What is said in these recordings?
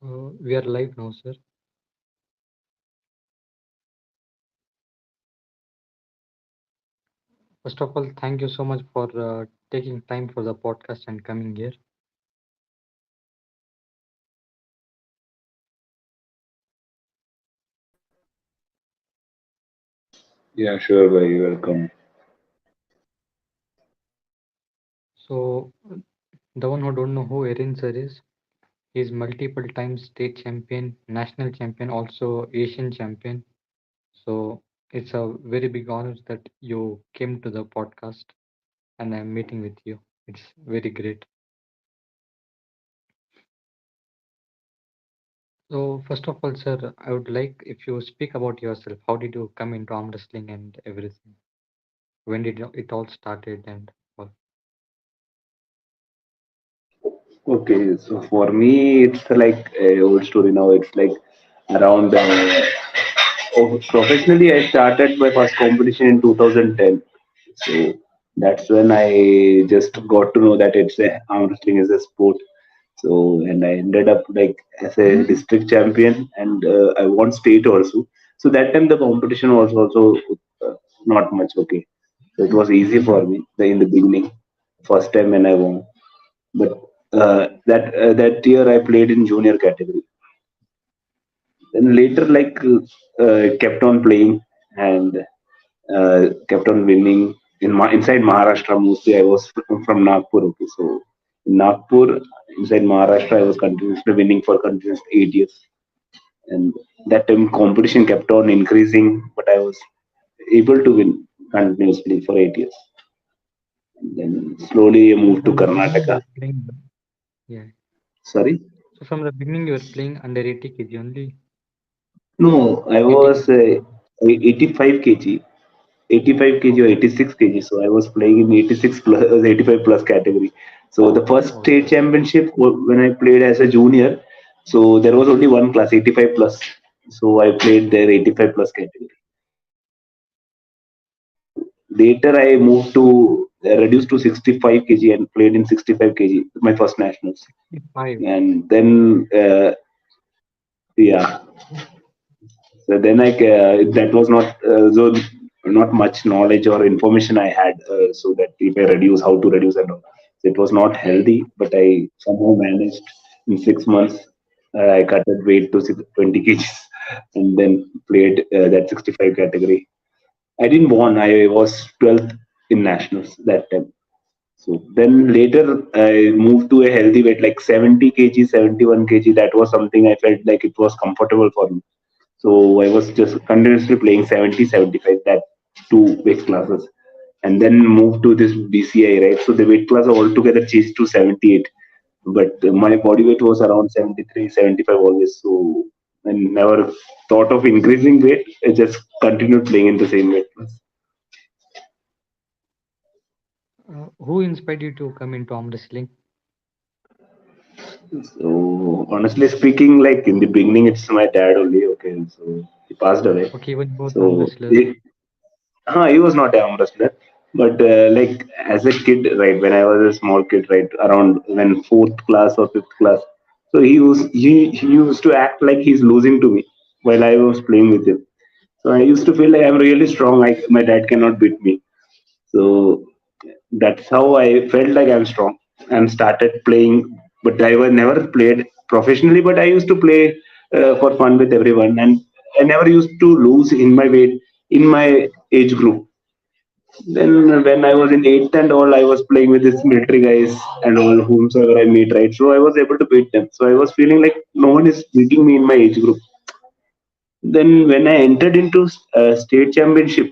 We are live now, sir. First of all, thank you so much for taking time for the podcast and coming here. Yeah, sure, very welcome. So, the one who don't know who Erin sir is, he's multiple time state champion, national champion, also Asian champion. So, it's a very big honor that you came to the podcast and I'm meeting with you. It's very great. So, first of all, sir, I would like if you speak about yourself. How did you come into arm wrestling and everything? When did it all started and all? Okay, so for me, it's like a old story now. It's like around professionally, I started my first competition in 2010. So that's when I just got to know that it's a arm wrestling is a sport. So and I ended up like as a district champion, and I won state also. So that time the competition was also not much okay. So it was easy for me in the beginning, first time when I won. But that year I played in junior category. Then later, like kept on playing and kept on winning inside Maharashtra. Mostly, I was from Nagpur. Okay, so in Nagpur, inside Maharashtra, I was continuously winning for continuous 8 years, and that time competition kept on increasing, but I was able to win continuously for 8 years. And then slowly I So moved to from the beginning you Karnataka. were playing, yeah. Sorry. So from the beginning you were playing under 80 kg only. No, I 80 was kg. 85 kg, 85 kg or Okay. 86 kg. So I was playing in 86 plus, 85 plus category. So the first state Okay. championship when I played as a junior, so there was only one class, 85 plus. So I played there 85 plus category. Later I moved to reduced to 65 kg and played in 65 kg, my first nationals. 65. And then yeah, so then that was not much knowledge or information I had. So that if I reduce, how to reduce and all. So it was not healthy, but I somehow managed in 6 months. I cut that weight to 20 kgs and then played that 65 category. I didn't won. I was 12th in nationals that time. So then later I moved to a healthy weight like 70 kg, 71 kg. That was something I felt like it was comfortable for me. So I was just continuously playing 70, 75, that two weight classes. And then moved to this BCI, right? So the weight class altogether changed to 78. But my body weight was around 73, 75 always. So I never thought of increasing weight. I just continued playing in the same weight class. Who inspired you to come into arm wrestling? So honestly speaking, like in the beginning, it's my dad only. Okay, so he passed away. Okay, even both arm So wrestlers. he was not a arm wrestler, but like as a kid, right? When I was a small kid, right, around when fourth class or fifth class, so he used to act like he's losing to me while I was playing with him. So I used to feel like I'm really strong. Like my dad cannot beat me. So that's how I felt like I'm strong and started playing. But I was never played professionally. But I used to play for fun with everyone, and I never used to lose in my weight in my age group. Then when I was in eighth and all, I was playing with these military guys and all whomsoever I meet, right? So I was able to beat them. So I was feeling like no one is beating me in my age group. Then when I entered into state championship,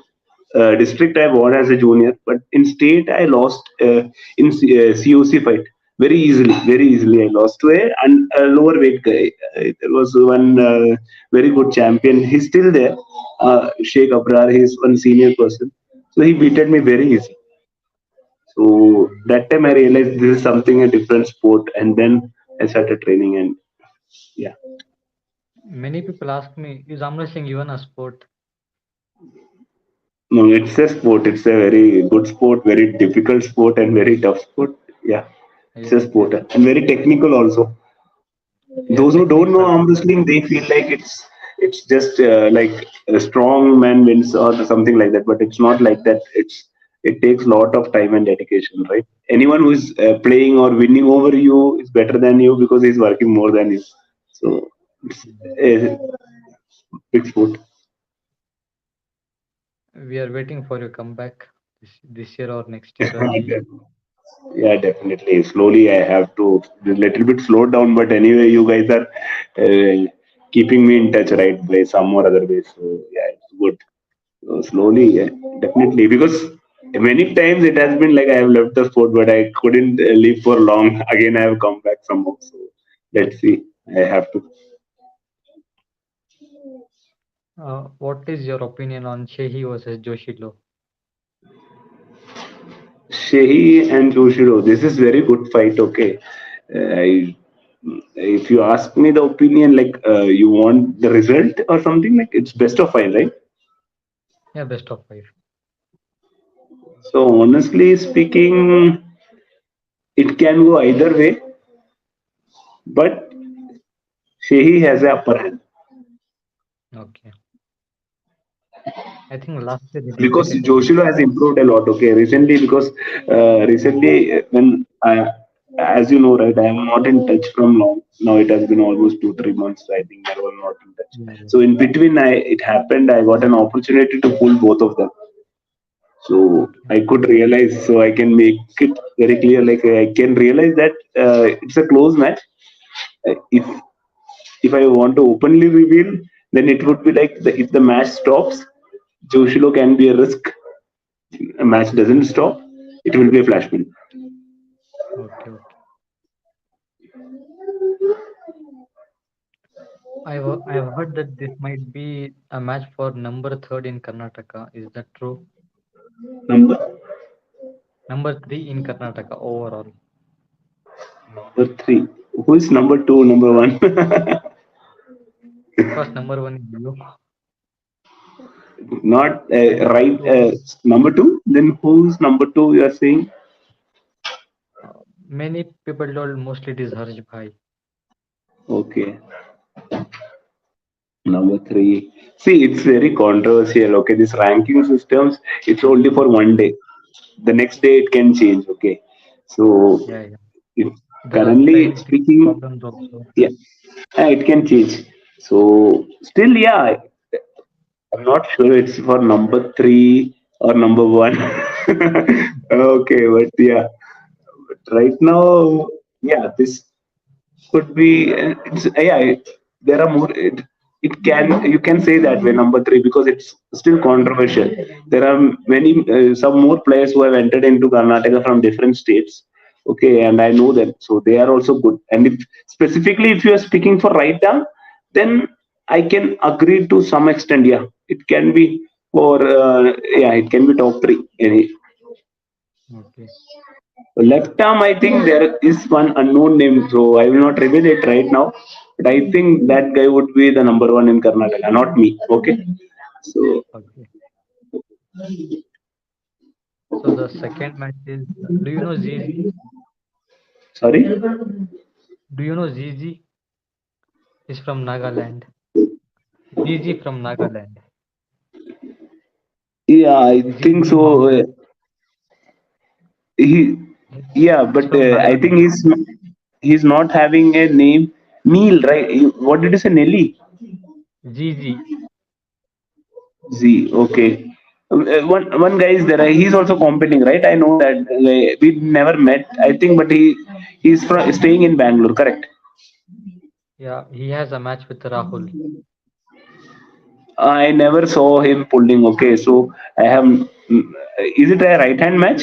district I won as a junior, but in state I lost in COC fight very easily. Very easily I lost to a lower weight guy. There was one very good champion. He's still there. Sheikh Abrar. He's one senior person. So he beated me very easy. So that time I realized this is something a different sport, and then I started training. And yeah, Many people ask me, is arm wrestling even a sport? no, it's a sport. It's a very good sport, very difficult sport, and very tough sport. Yeah, it's a Yes, sport yes. and very technical also. Yeah, Those who don't techniques know are arm different. wrestling, they feel like it's just like a strong man wins or something like that, but it's not like that. It takes a lot of time and dedication, right? Anyone who is playing or winning over you is better than you because he's working more than you. So it's a big sport. We are waiting for your comeback this year or next year early. Yeah, definitely. Slowly, I have to a little bit slow down, but anyway, you guys are keeping me in touch, right, by some or other way. So yeah, it's good. So slowly, yeah, definitely, because many times it has been like I have left the sport, but I couldn't leave for long. Again, I have come back somehow. So let's see. I have to. What is your opinion on Shehi versus Joshilo? Shehi and Joshiro, this is very good fight. Okay, I, if you ask me the opinion, like you want the result or something, like it's best of five, right? Yeah, best of five. So honestly speaking, it can go either way, but Shehi has the upper hand Okay. I think last year they because defeated him. Joshua has improved a lot. Okay, recently because recently when as you know, right, I am not in touch from long. Now it has been almost 2 3 months. I think I was not in touch. Yeah, yeah. So in between, it happened. I got an opportunity to pull both of them. So Okay. I could realize. So I can make it very clear. Like I can realize that it's a close match. If I want to openly reveal, then it would be like if the match stops, Joshilo can be a risk. A match doesn't stop, it will be a flashpoint. Okay. Okay. I've heard that this might be a match for number third in Karnataka. Is that true? Number Number three in Karnataka overall. number three. Who is number two? Number one? Of course, number one is you. Not And right. Number two. Then who's number two? You are saying? many people told mostly it is Harsh Bhai. Okay. Number three. See, it's very controversial. Okay, this ranking systems. It's only for one day. The next day it can change. Okay, so Yeah, yeah. if There are currently scientific speaking, problems also. yeah, it can change. So still, yeah, I'm not sure it's for number three or number one. Okay, but yeah, but right now, yeah, this could be. Yeah, there are more. It can you can say that way number three because it's still controversial. There are many some more players who have entered into Karnataka from different states. Okay, and I know them, so they are also good. And if specifically if you are speaking for right now, then I can agree to some extent. Yeah, it can be for yeah, it can be top three. Okay. Left arm, I think there is one unknown name, so I will not reveal it right now. But I think that guy would be the number one in Karnataka, not me. Okay. So Okay. So the second match is, do you know ZZ? sorry. Do you know ZZ? He's from Nagaland. ZZ from Nagaland. Yeah, I think ZZ so. Mohammed. He, yeah, He's but from I think Nagaland. he's not having a name. Neil, right? What did you say, Nelly? ZZ. Z. Okay. One guy is there. He's also competing, right? I know that we never met. I think, but he's staying in Bangalore. Correct. Yeah, he has a match with Rahul. I never saw him pulling. Okay, so I have. Is it a right hand match?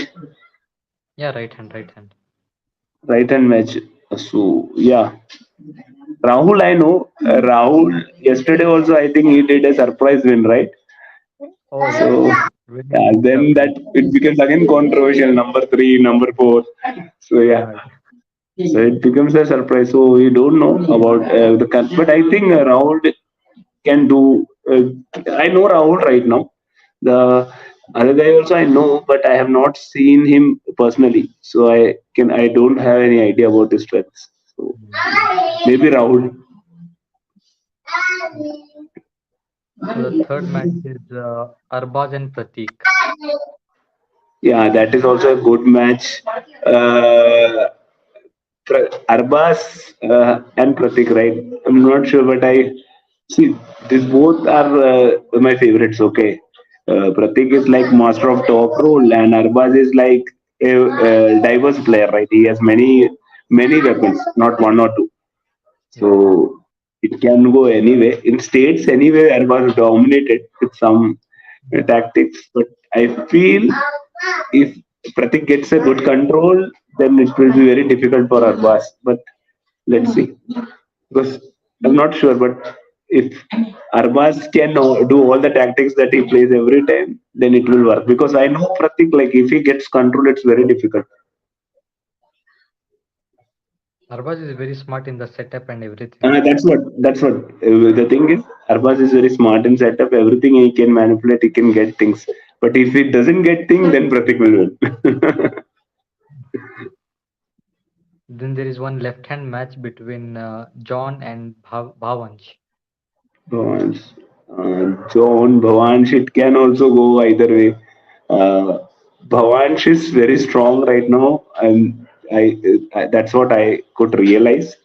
Yeah, right hand, right hand. Right hand match. So yeah, Rahul. I know Rahul. Yesterday also, I think he did a surprise win, right? Oh, yes, So yes. Very yeah, big then that surprise. it becomes again controversial. Number three, number four. So yeah, Yeah, so it becomes a surprise. So we don't know about but I think Rahul can do. I know Rahul right now. The other guy also I know, but I have not seen him personally, so I don't have any idea about his strengths. Mm. Maybe Rahul. So the third match is Arbaz and Pratik. Yeah, that is also a good match. Uh, Arbas and Pratik, right? I'm not sure, but I see these both are my favorites. Okay, Pratik is like master of top role, and Arbas is like a diverse player, right? He has many weapons, not one or two. Yeah, yeah. So it can go anyway. In states, anyway, Arbas dominated with some Yeah. tactics, but I feel if Pratik gets a good control, then it will be very difficult for Arbas. But let's see, because I'm not sure, but if Arbas can do all the tactics that he plays every time, then it will work. Because I know Pratik, like if he gets control, it's very difficult. Arbaz is very smart in the setup and everything. That's what the thing is. Arbas is very smart in setup. Everything he can manipulate, he can get things. But if he doesn't get things, then Pratik will win. Then there is one left-hand match between John and Bhavansh. Bhavansh. John, Bhavansh, it can also go either way. Uh, Bhavansh is very strong right now, and that's what I could realize.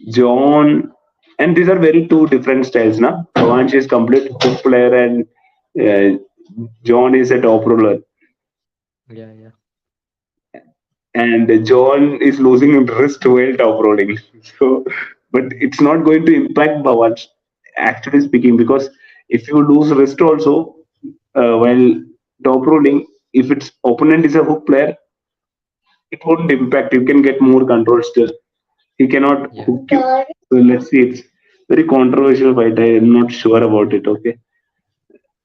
John, and these are very two different styles. Now, Bhavansh is complete hook player, and uh, John is a top roller. Yeah, yeah. And John is losing wrist while top rolling. So, but Mm. it's not going to impact Bhavansh, actually speaking, because if you lose wrist also while top rolling, if its opponent is a hook player, it won't impact. You can get more control still. He cannot Yeah. hook you. So let's see. It's very controversial fight. I am not sure about it. Okay,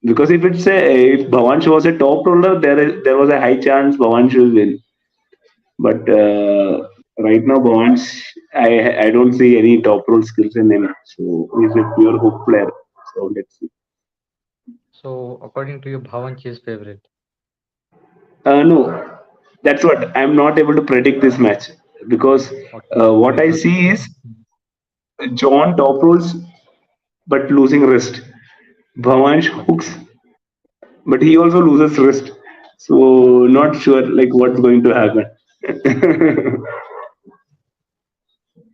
because if Bhavansh was a top roller, there was a high chance Bhavansh will win. But right now, Bonds, I don't see any top role skills in him. So he's a pure hook player. So let's see. So according to you, Bhavansh is favorite. No, that's what I'm not able to predict this match because Okay. what I Because see is John top rolls but losing wrist. Bhavansh hooks, okay. but he also loses wrist. So not sure like what's going to happen.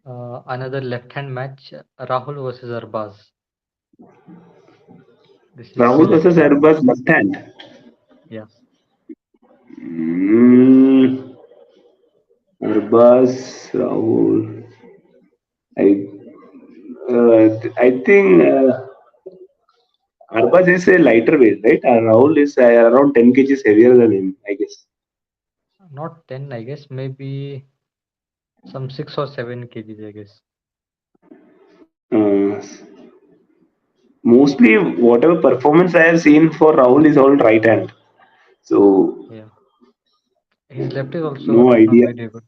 Another left-hand match, Rahul versus Arbaz. This is Rahul versus left-hand. Airbus left hand. Yeah. Mm, Arbas, Rahul. I think Arbas is a lighter weight, right? Rahul is around 10 kgs heavier than him, I guess. Not 10, I guess. Maybe some 6 or 7 kgs, I guess. Uh, Mostly, whatever performance I have seen for Rahul is all right hand. So, Yeah. His left is also no not idea. very good.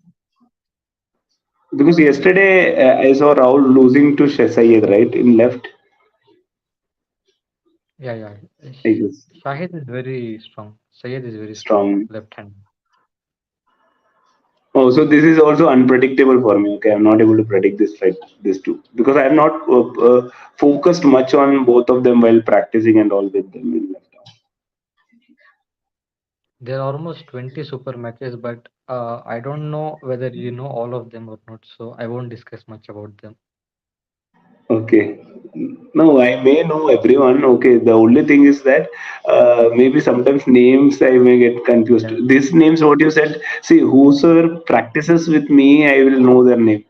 Because yesterday I saw Rahul losing to Syed, right? In left, Yeah, yeah. I guess. Shahid is very strong. Sayed is very strong. Strong. Left hand. Oh, so this is also unpredictable for me. Okay, I'm not able to predict this fight, this two, because I'm not focused much on both of them while practicing and all with them in lifetime. There are almost 20 super matches, but I don't know whether you know all of them or not. So I won't discuss much about them. Okay, no, I may know everyone. Okay, the only thing is that maybe sometimes names I may get confused. Yeah, These names, what you said, see, whosoever practices with me, I will know their name.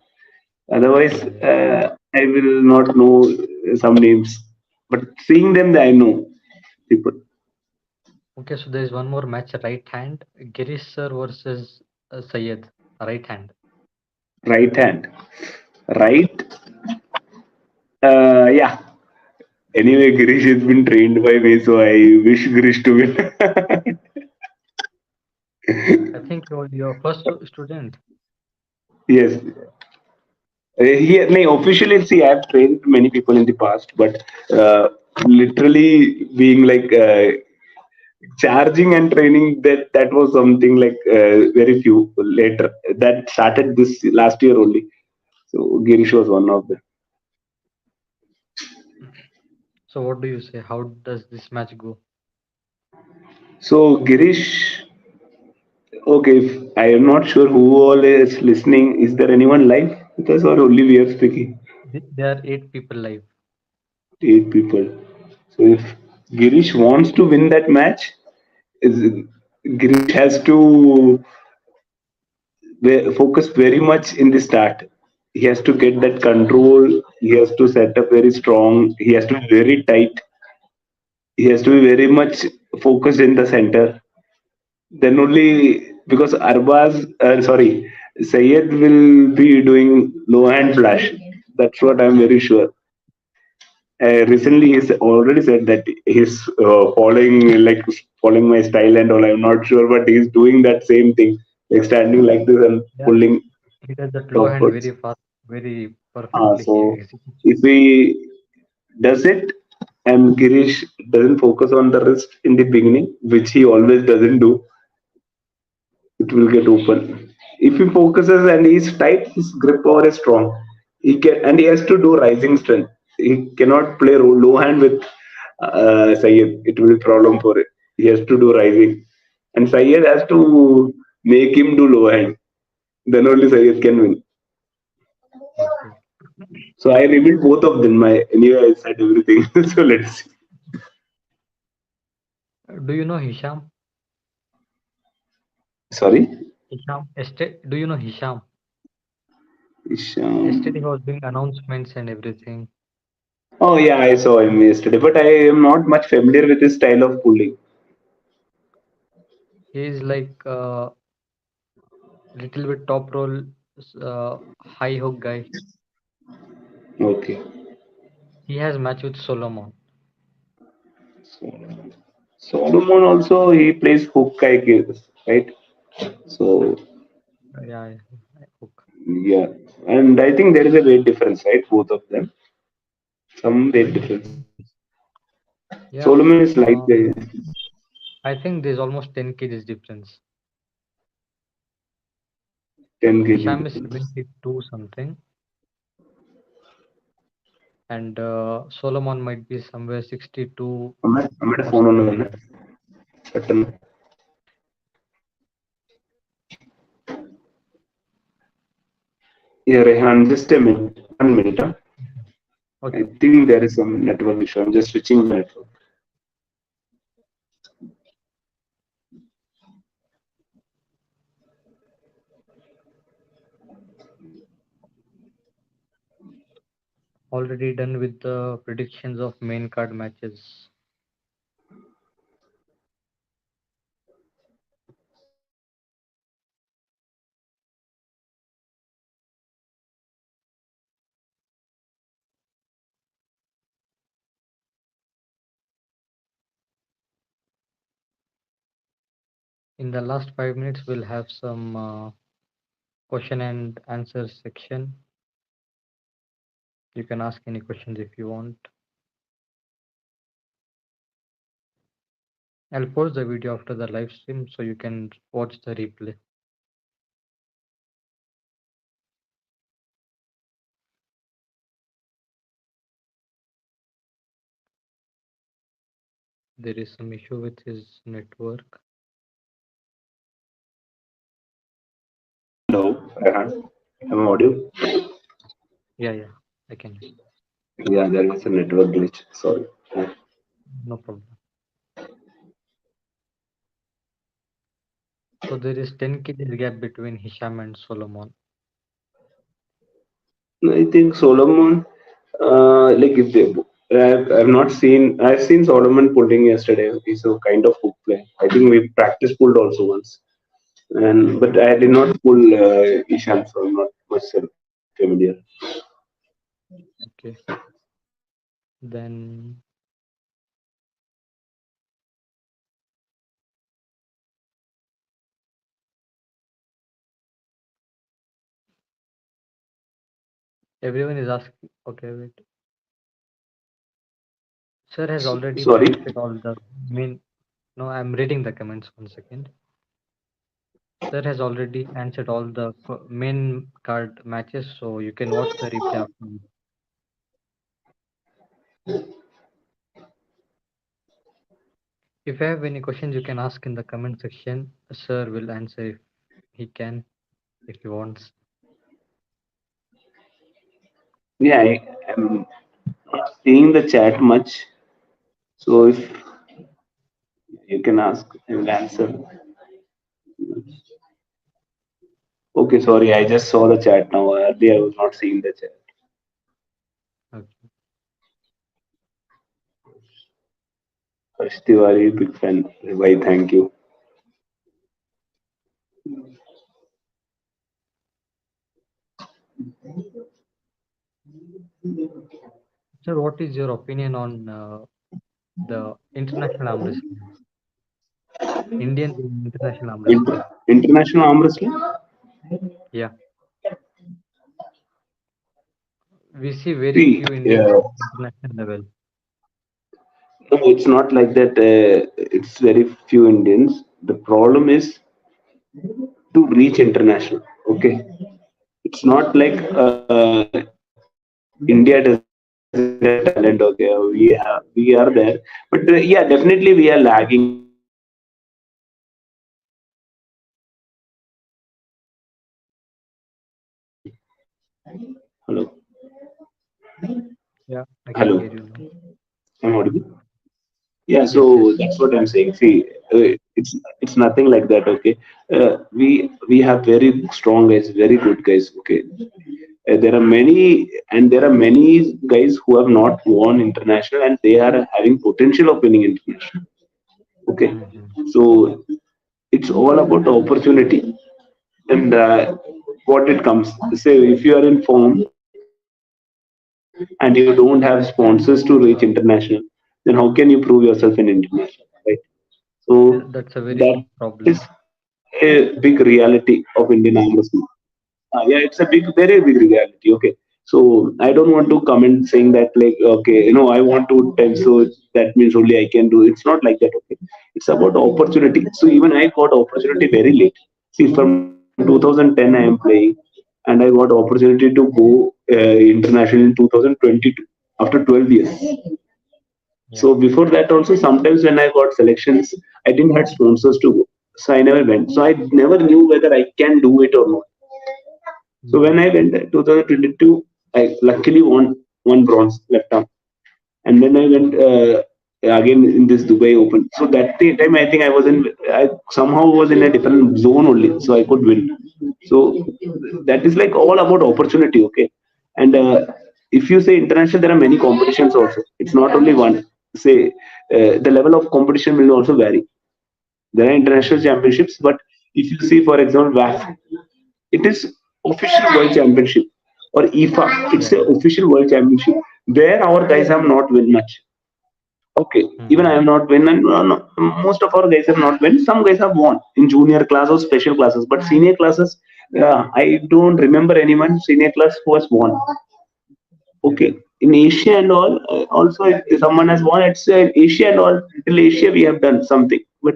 Otherwise, yeah, yeah. I will not know some names. But seeing them, I know people. Okay, so there is one more match, right hand. Girish sir versus Sayed, right hand. Right hand. Right. Yeah. Anyway, Girish has been trained by me, so I wish Girish to win. I think you're your first student. Yes. No, officially, see, I've trained many people in the past, but literally being like charging and training, that was something like very few later. That started this last year only. So Girish was one of them. So what do you say? How does this match go? So Girish, okay, I am not sure who all is listening. Is there anyone live with us or only we are speaking? There are 8 people live. 8 people. So if Girish wants to win that match, is Girish has to focus very much in the start. He has to get that control. He has to set up very strong. He has to be very tight. He has to be very much focused in the center. Then only because Sayed will be doing low hand flash. That's what I'm very sure. Recently, he's already said that he's following my style and all. I'm not sure, but he's doing that same thing, like standing like this and Yeah, pulling he does that low hand very topwards. fast, very perfectly. He So executes. if he does it and Girish doesn't focus on the wrist in the beginning, which he always doesn't do, it will get open. If he focuses and he's tight, his grip power is strong. He can and he has to do rising strength. He cannot play low hand with Syed. It will be problem for it. He has to do rising, and Syed has to make him do low hand. Then only Syed can win. Okay. So I revealed both of them. My anyway, I said everything. So let's see. Do you know Hisham? Sorry, Hisham, yesterday, do you know Hisham? Yesterday he Isham. was doing announcements and everything. Oh yeah, I saw him yesterday, but I am not much familiar with his style of pulling. He is like little bit top roll, high hook guy. Okay. He has match with Solomon. So, Solomon also he plays hook, I guess, right? So Yeah, hook. yeah, and I think there is a weight difference, right? Both of them, some weight difference. Yeah, Solomon is like I think there's almost 10 kgs difference. 10 kg Hisham is difference. 72 something, and Solomon might be somewhere 62 I'm at a or phone something on like the that. button. Yeah, Rehan, just a minute, 1 minute. Huh? Okay, I okay. think there is some network issue. I'm just switching my network. Already done with the predictions of main card matches. In the last 5 minutes, we'll have some question and answer section. You can ask any questions if you want. I'll post the video after the live stream so you can watch the replay. There is some issue with his network. Hello, Rehan. Am I audio? Yeah, yeah, I can. Yeah, there was a network glitch. Sorry. No problem. So there is 10 kgs gap between Hisham and Solomon. I think Solomon, like if they, I've not seen. I've seen Solomon pulling yesterday. He's a kind of hook play. I think we practice pulled also once, and but I did not pull Ishan, so I'm not much familiar. Okay. Then everyone is asking. Okay, wait. Sir has already Sorry. predicted all the main. No, I'm reading the comments 1 second. Sir has already answered all the main card matches, so you can watch the replay after. If you have any questions, you can ask in the comment section. Sir will answer if he can, if he wants. Yeah, I am not seeing the chat much. So if you can ask, I will answer. Okay, sorry, I just saw the chat now. Earlier I was not seeing the chat. Okay. Harsh Tiwari, big fan. Bhai, thank you. Sir, what is your opinion on the international arm wrestling? Indian international arm wrestling. International arm wrestling? Yeah, we see very See, few Indians at international level. no, it's not like that. It's very few Indians. The problem is to reach international. Okay, it's not like India doesn't have talent. Okay, we are there, but yeah, definitely we are lagging behind. Hello, Yeah, I can hello. hear you now. I'm audible. Yeah, Yes, so yes. that's what I'm saying. See, it's nothing like that. Okay, we have very strong guys, very good guys. Okay, there are many, and there are many guys who have not won international, and they are having potential of winning international. Okay, Mm-hmm. so it's all about opportunity and what it comes. Say if you are in form and you don't have sponsors to reach international, then how can you prove yourself in international, right? So that That's a is very big problem. a big reality of Indian arm wrestling. Yeah, it's a very big reality. Okay, so I don't want to comment saying that like okay, I want to tell so that means only I can do. It's not like that. Okay, it's about opportunity. So even I got opportunity very late. See, from 2010 I am playing, and I got opportunity to go international in 2022 after 12 years. Yeah. So before that also, sometimes when I got selections, I didn't had sponsors to go, so I never went. So I never knew whether I can do it or not. So when Mm-hmm. I went 2022, I luckily won one bronze left arm, and then I went again in this Dubai Open. So that time I think I somehow was in a different zone only, so I could win. So that is like all about opportunity, okay. And if you say international, there are many competitions also. It's not only one. Say the level of competition will also vary. There are international Mm-hmm. championships, but if you see, for example, WAF, it is official world championship, or IFA, it's Yeah. a official world championship where our guys have not win much. Okay, even Mm-hmm. I have not win, and most of our guys have not win. Some guys have won in junior class or special classes, but senior classes, I don't remember anyone senior class who has won. Yeah. Okay, in Asia and all, also if someone has won, it's Asia and all. Till Asia we have done something, but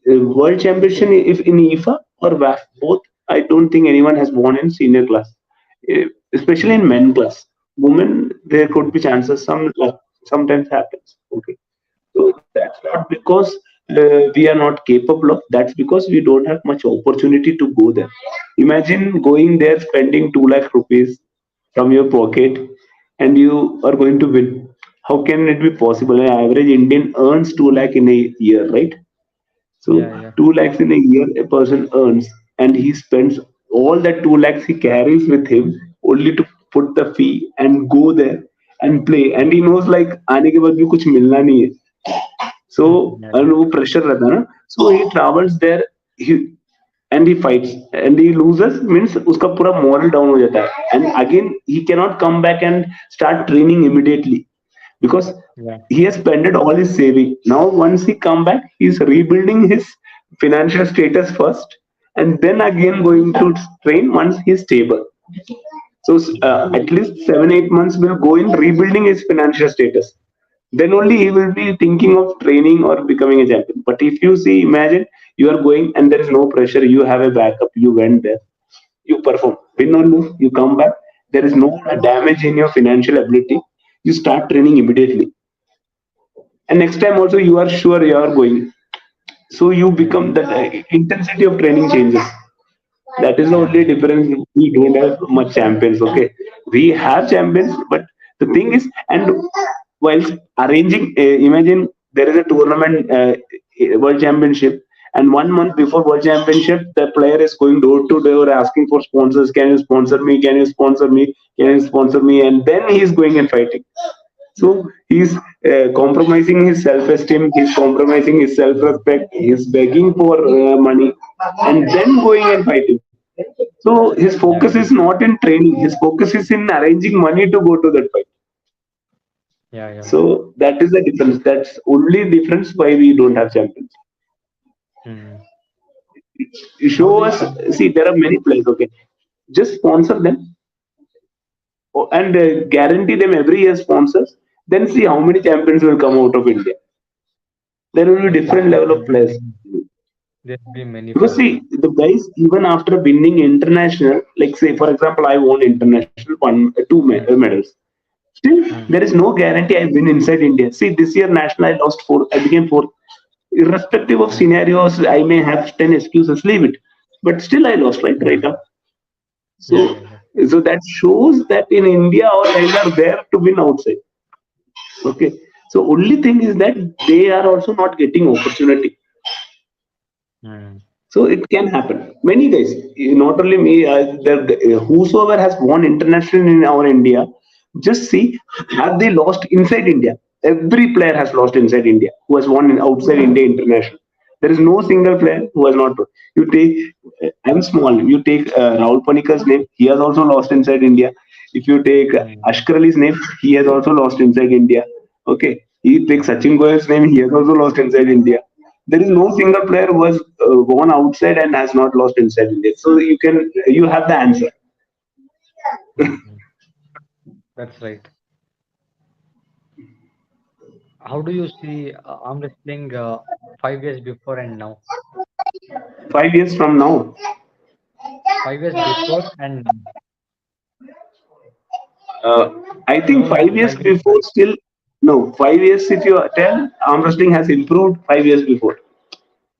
world championship if in IFA or WAF both, I don't think anyone has won in senior class. Especially in men class. Women there could be chances. Sometimes happens. Okay, so that's not because we are not capable of. That's because we don't have much opportunity to go there. Imagine going there spending 2 lakh rupees from your pocket, and you are going to win. How can it be possible? An average Indian earns 2 lakh in a year, right? So Yeah. Yeah. 2 lakhs in a year a person earns, and he spends all that 2 lakhs he carries with him only to put the fee and go there and play. And he knows like आने के बाद भी कुछ मिलना नहीं है. So Yeah. and Yeah. वो pressure रहता है ना. So he travels there. He and he fights and he loses means उसका पूरा moral down हो जाता है. And again he cannot come back and start training immediately because Yeah. he has spent all his saving. Now, once he come back, he's rebuilding his financial status first, and then again going to train once he's stable. So Yeah. at least 7 8 months will go in rebuilding his financial status. then only he will be thinking of training or becoming a champion. But if you see, imagine you are going and there is no pressure, you have a backup, you went there, you perform, win or lose, you come back, there is no damage in your financial ability, you start training immediately. And next time also you are sure you are going. So you become Hmm. the intensity of training changes. That is the Yeah, only yeah. difference. We don't have much champions. Okay, we have champions, but the thing is, and whilst arranging, imagine there is a tournament, world championship, and 1 month before world championship, the player is going door to door asking for sponsors. Can you sponsor me? Can you sponsor me? Can you sponsor me? And then he is going and fighting. So he's compromising his self-esteem. He's compromising his self-respect. He's begging for money, and then going and fighting. So his Yeah, focus yeah. is not in training. His focus is in arranging money to go to that fight. Yeah, yeah. So that is the difference. That's only difference why we don't have champions. Hmm. You How do show you us. compare? See, there are many players. Okay, just sponsor them and guarantee them every year sponsors. Then see how many champions will come out of India. There will be different There level will of be players. many. There will be many Because players. see, the guys even after winning international, like say for example, I won international two Hmm. medals. Still, Hmm. there is no guarantee I win inside India. See, this year national I lost four. I became fourth. Irrespective of Hmm. scenarios, I may have 10 excuses. Leave it, but still I lost right Hmm. now. Yeah, So, yeah, yeah. so that shows that in India all guys are there to win outside. Okay. So only thing is that they are also not getting opportunity. Hmm. So it can happen. Many guys, not only me, whosoever has won international in our India, just see, have they lost inside India? Every player has lost inside India who has won outside India international. There is no single player who has not. You take, I'm small. You take Rahul Panikar's name. He has also lost inside India. If you take Hmm. Ashkar Ali's name, he has also lost inside India. Okay. He takes Yeah. Sachin Goyal's name. He has also lost inside India. There is no single player who has won outside and has not lost inside India. So you have the answer. Hmm. That's right. How do you see arm wrestling 5 years before and now? 5 years from now, 5 years before and now. uh, I think No, no, 5 years 5 years before back. still no 5 years. If you tell arm wrestling has improved 5 years before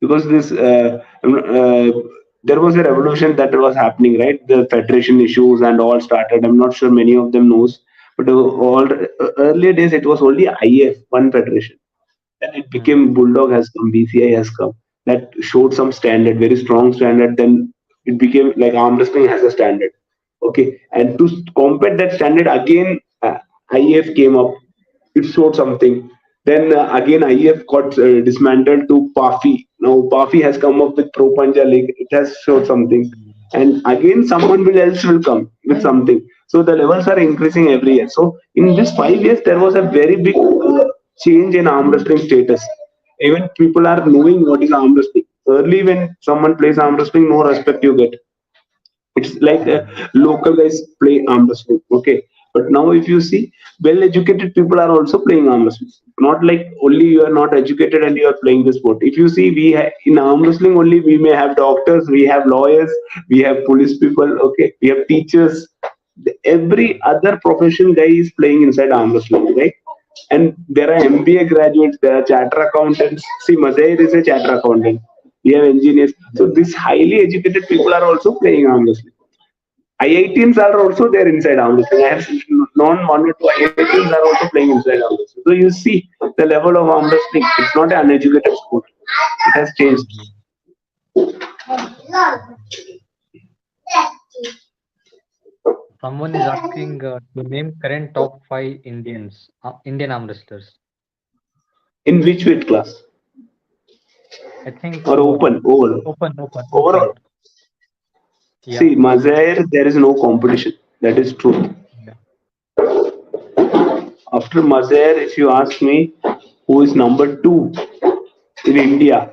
because there was a revolution that was happening, right? The federation issues and all started. I'm not sure many of them knows, but all earlier days it was only IF one federation. Then it Hmm. became Bulldog has come, BCI has come. That showed some standard, very strong standard. Then it became like arm wrestling has a standard. Okay, and to compare that standard again, IF came up. It showed something. Then again, IF got dismantled to PAFI. Now PAFI has come up with Pro Panja League. It has showed something, Hmm. and again someone will else will come with something. So the levels are increasing every year. So in this 5 years, there was a very big change in arm wrestling status. Even people are knowing what is arm wrestling. Early, when someone plays arm wrestling, no respect you get. It's like Hmm. local guys play arm wrestling. Okay, but now if you see, well-educated people are also playing arm wrestling. Not like only you are not educated and you are playing the sport. If you see, in arm wrestling only we may have doctors, we have lawyers, we have police people. Okay, we have teachers. Every Hmm. other profession guy is playing inside arm wrestling, right? And there are MBA graduates, there are charter accountants. See, Mazair is a charter accountant. We have engineers. So these highly educated people are also playing arm wrestling. IITs are also there inside arm wrestling. I have known one or two IITs are also playing inside arm wrestling. So you see the level of arm wrestling. It's not an uneducated sport. It has changed. Hmm. Someone is asking to name current top five Indian arm wrestlers. In which weight class I think or overall. open overall? Open. Overall, Yeah. see, Mazair, there is no competition. That is true. Yeah. After Mazair, if you ask me, who is number two in India,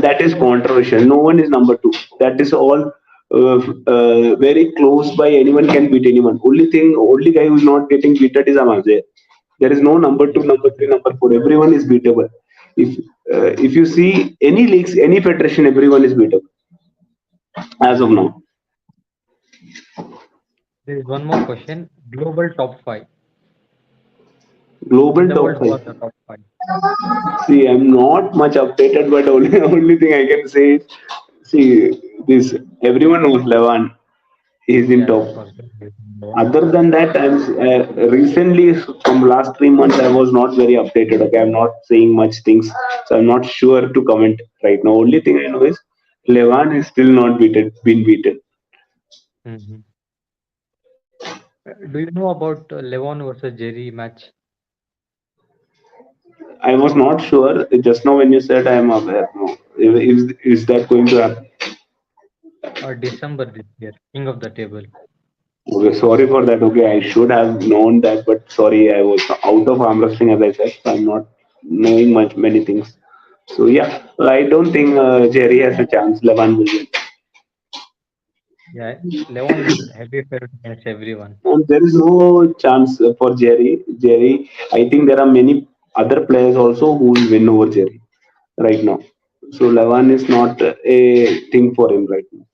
that is controversial. No one is number two. That is all very close by. Anyone can beat anyone. Only guy who is not getting beaten is Amazir. There is no number two, Yeah, number three, number four. Everyone is beatable. If you see any leagues, any federation, everyone is beatable as of yeah. now. There is one more question. Global top five in Global the top world. Who are five. the top five? See, I'm not much updated, but only only thing I can say is, see, this everyone knows Levan. He's in Yeah, top. of course. Other than that, I'm recently from last 3 months I was not very updated. Okay, I'm not saying much things, so I'm not sure to comment right now. Only thing I know is Levan is still not been beaten. Mm-hmm. Do you know about Levon versus Jerry match? I was not sure. Just now when you said I am aware. No, is that going to happen? December this year, king of the table. Okay, sorry for that. Okay, I should have known that, but sorry, I was out of arm wrestling as I said. So I'm not knowing much many things. So yeah, I don't think Jerry has a chance. Levan will win. Yeah, Levon is heavy favorite against everyone. And there is no chance for Jerry. Jerry, I think there are many other players also who will win over Jerry right now. So Levan is not a thing for him right now.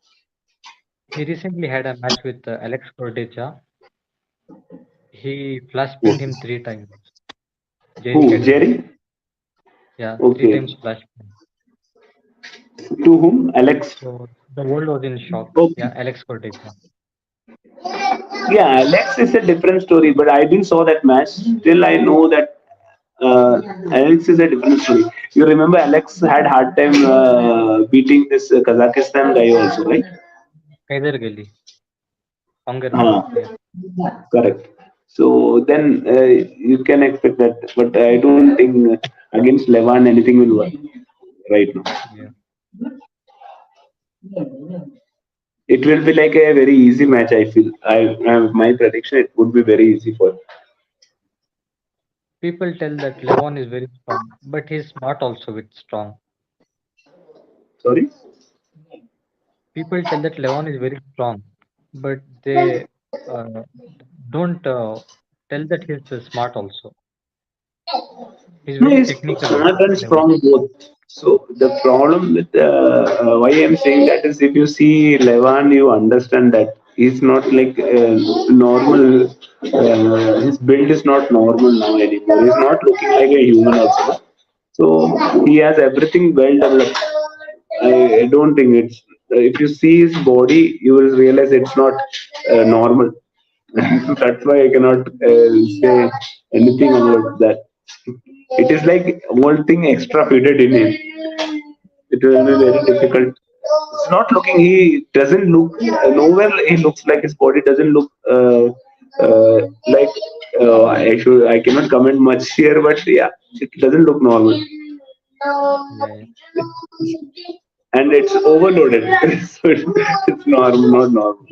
He recently had a match with Alex Corteja. He flash pinned him three times. Jerry Who? had win. Jerry? Yeah, three Okay. times flash pin. To whom? Alex. So the world was in shock. Okay. Yeah, Alex Corteja. Yeah, Alex is a different story, but I didn't saw that match. Still, I know that Alex is a different story. You remember Alex had hard time beating this Kazakhstan guy also, right? Kaiser Gully, Hungerman. Huh. Yeah, Correct. So then you can expect that, but I don't think against Levan anything will work right now. yeah. It will be like a very easy match. I feel. My prediction it would be very easy for. People tell that Levon is very strong, but he's smart also with strong. Sorry. People tell that Levon is very strong, but they uh, don't tell that he's smart also. He's No, very he's technical smart also, and Levon. strong both. So the problem with why I'm saying that is if you see Levan, you understand that he's not like normal. His build is not normal now anymore. He's not looking like a human also. So he has everything well developed. I don't think it's. If you see his body, you will realize it's not normal. That's why I cannot say anything about that. It is like one thing extra fitted in him. It will be very difficult. It's not looking. He doesn't look nowhere. He looks like his body doesn't look like. I should. I cannot comment much here, but yeah, it doesn't look normal, Yeah, yeah. and it's overloaded. So it's normal, not normal.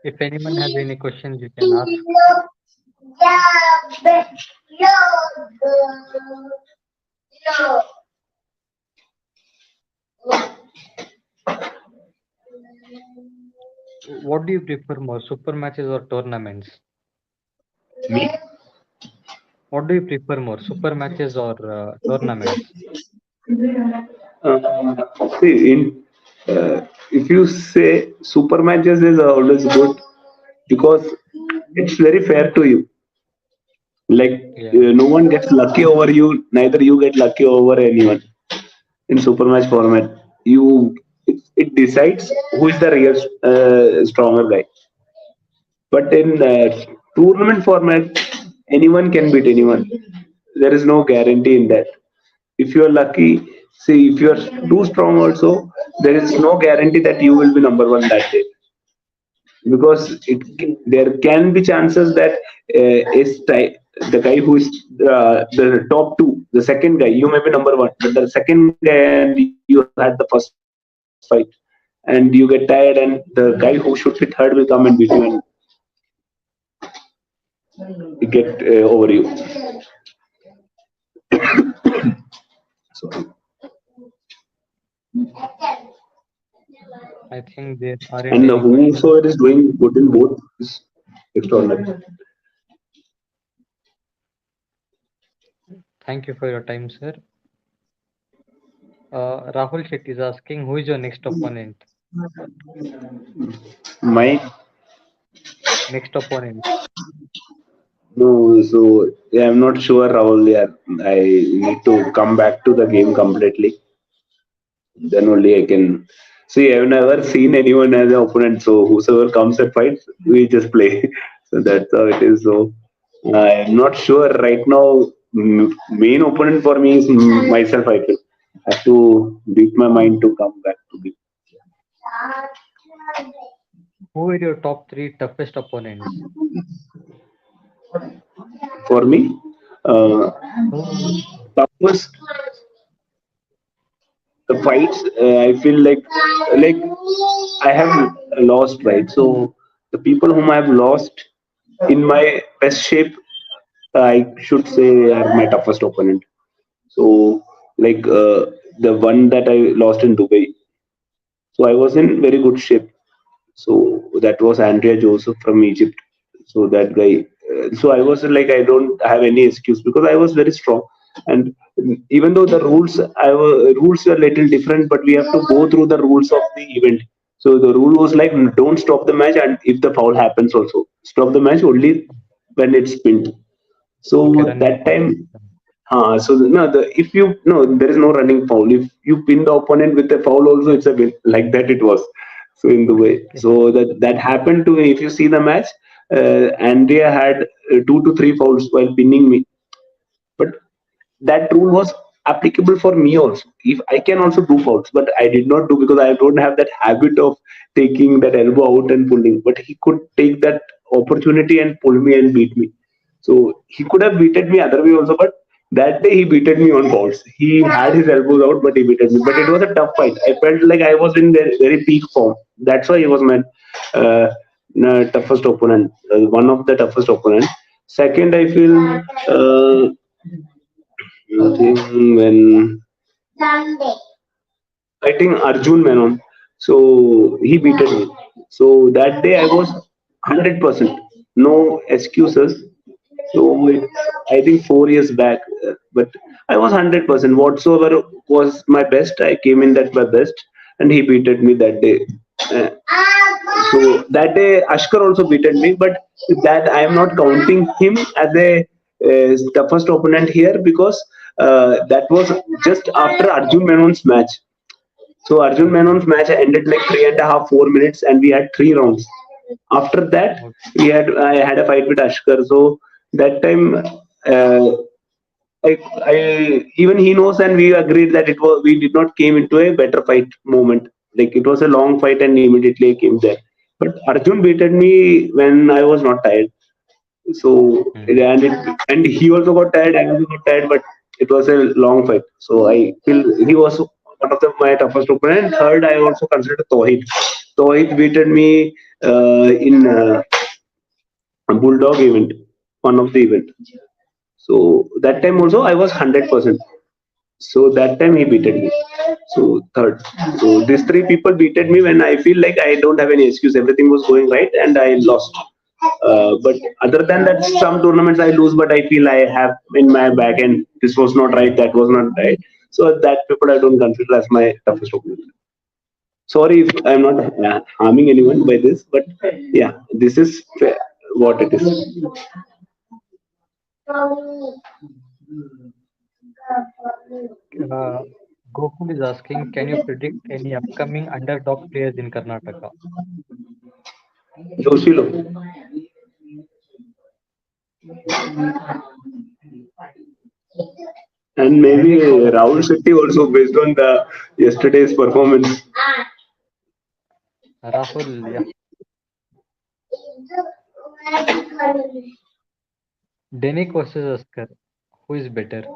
If anyone has any questions, you can ask. What do you prefer more, super matches or tournaments? Me? What do you prefer more, super matches or tournaments? See, if you say super matches is always good because it's very fair to you. Like Yeah, no one gets lucky over you, neither you get lucky over anyone in super match format. It decides who is the real stronger guy. But in tournament format, anyone can beat anyone. There is no guarantee in that. If you are lucky, see if you are too strong also, there is no guarantee that you will be number one that day because there can be chances that the guy who is the top two, the second guy, you may be number one, but the second guy and you had the first fight and you get tired, and the guy who should be third will come and beat you and get over you. So, I think there aren't and any questions. whosoever is doing good in both. extraordinary. Thank you for your time, sir. Rahul Shetty is asking, who is your next opponent? My Next opponent. no, so yeah, I'm not sure, Rahul. Yeah, I need to come back to the game completely. Then only I can see. I've never seen anyone as an opponent. So whosoever comes and fights, we just play. So that's how it is. So I'm not sure right now. Main opponent for me is myself. I feel have to beat my mind to come back to be. Who are your top three toughest opponents? For me, uh, Who? toughest the fights. I feel like I have lost, right. So the people whom I have lost in my best shape, I should say, are my toughest opponent. So, like the one that I lost in Dubai. So I was in very good shape. So that was Andrea Joseph from Egypt. So that guy. So I was like, I don't have any excuse because I was very strong. And even though the rules were little different, but we have to go through the rules of the event. So the rule was like, don't stop the match, and if the foul happens, also stop the match only when it's pinned. Okay, So running that foul. time, so no, if you no, there is no running foul. If you pin the opponent with a foul, also it's a win. Like that, it was. So in the way, Okay. so that happened to me. If you see the match, Andrea had 2 to 3 fouls while pinning me, but that rule was applicable for me also. If I can also do fouls, but I did not do because I don't have that habit of taking that elbow out and pulling. But he could take that opportunity and pull me and beat me. So he could have beaten me other way also, but that day he beaten me on fouls. He had his elbows out, but he beaten me. But it was a tough fight. I felt like I was in very peak form. That's why he was my uh, toughest opponent. One of the toughest opponent. Second, I feel. Nothing when I think Arjun Menon. So he beat me. So that day I was 100%. No excuses. So it's I think 4 years back, but I was 100%. Whatsoever was my best, I came in that my best, and he beated me that day. Uh, so that day Ashkar also beaten me, but that I am not counting him as a toughest opponent here because that was just after Arjun Menon's match. So Arjun Okay. Menon's match ended like 3.5, 4 minutes, and we had 3 rounds. After that, Okay. I had a fight with Ashkar. So that time, uh, even he knows, and we agreed that it was we did not came into a better fight moment. Like it was a long fight, and immediately I came there. But Arjun beated me when I was not tired. So Hmm. and he also got tired. I also got tired, but it was a long fight. So I feel he was one of my toughest opponent. Third, I also consider Tohid. Tohid beated me in Bulldog event, one of the event. So that time also I was 100%. So that time he beated me. So third. So these three people beated me when I feel like I don't have any excuse. Everything was going right and I lost. But other than that, some tournaments I lose, but I feel I have in my back and this was not right, that was not right. So that people I don't consider as my toughest opponent. Sorry if I'm not harming anyone by this, but yeah, this is what it is. Uh, Gokul is asking, can you predict any upcoming underdog players in Karnataka? Joshilo. And maybe Many call Rahul upset. Shetty also based on the yesterday's performance. Rahul, yeah. Denik versus Askar. Who is better?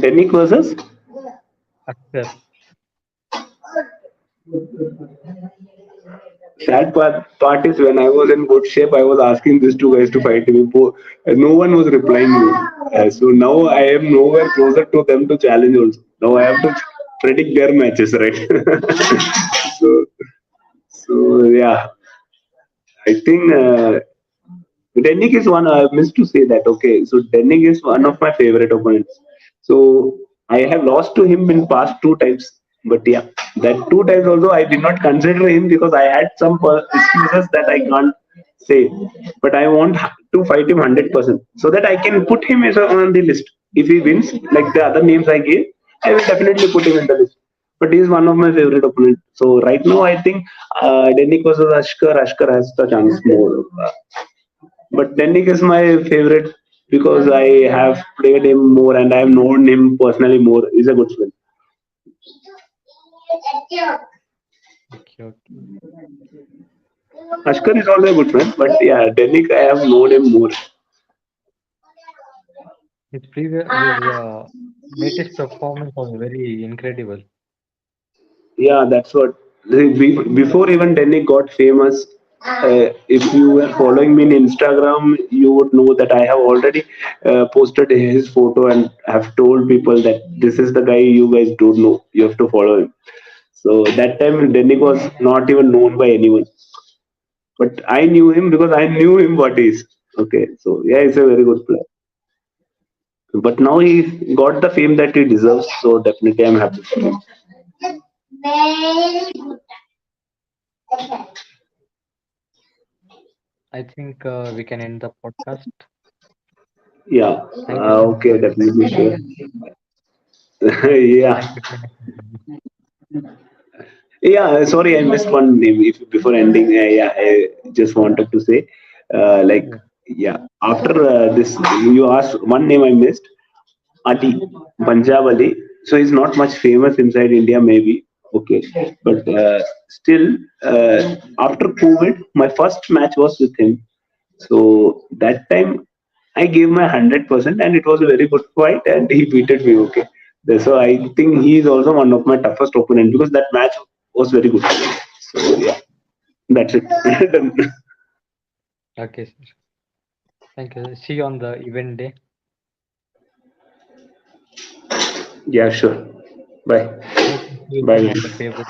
Denick versus Askar. part is when I was in good shape, I was asking these two guys to fight me. No one was replying me. So now I am nowhere closer to them to challenge also. Now I have to predict their matches, right? so, so yeah, I think. Dennik is one. I missed to say that. Okay, so Dennik is one of my favorite opponents. So I have lost to him in past two times. But yeah, that two times also I did not consider him because I had some excuses that I can't say. But I want to fight him 100% so that I can put him as on the list. If he wins, like the other names I gave, I will definitely put him in the list. But he is one of my favorite opponents. So right now I think Dennik versus Ashkar. Ashkar has the chance more. But Dennik is my favorite because I have played him more and I have known him personally more. He's a good friend. Okay, okay. Ashkar is also a good friend, but yeah, Dennik I have known him more. His latest performance was very incredible. Yeah, that's what. Before even Dennik got famous, if you were following me in Instagram, you would know that I have already posted his photo and have told people that this is the guy you guys don't know. You have to follow him. So that time, Dennik was not even known by anyone. But I knew him because I knew him what he is. Okay, so yeah, he's a very good player. But now he got the fame that he deserves, so definitely I'm happy for him. I think we can end the podcast. Yeah, Thank you so much okay, for your time, definitely sure. Rehan. Yeah, Thank you for your time. yeah. Sorry, I missed one name. If before ending, yeah, I just wanted to say, like, Yeah. yeah. After this, you asked one name I missed. Ali, Punjab Ali. So he's not much famous inside India, maybe. Okay, but still, after COVID, my first match was with him. So that time, I gave my 100%, and it was a very good fight, and he beated me. Okay, so I think he is also one of my toughest opponent because that match was very good. So yeah, that's it. Done. Okay, sir. Thank you. See you on the event day. Yeah, sure. Bye. Hope to see you Bye. soon on the table.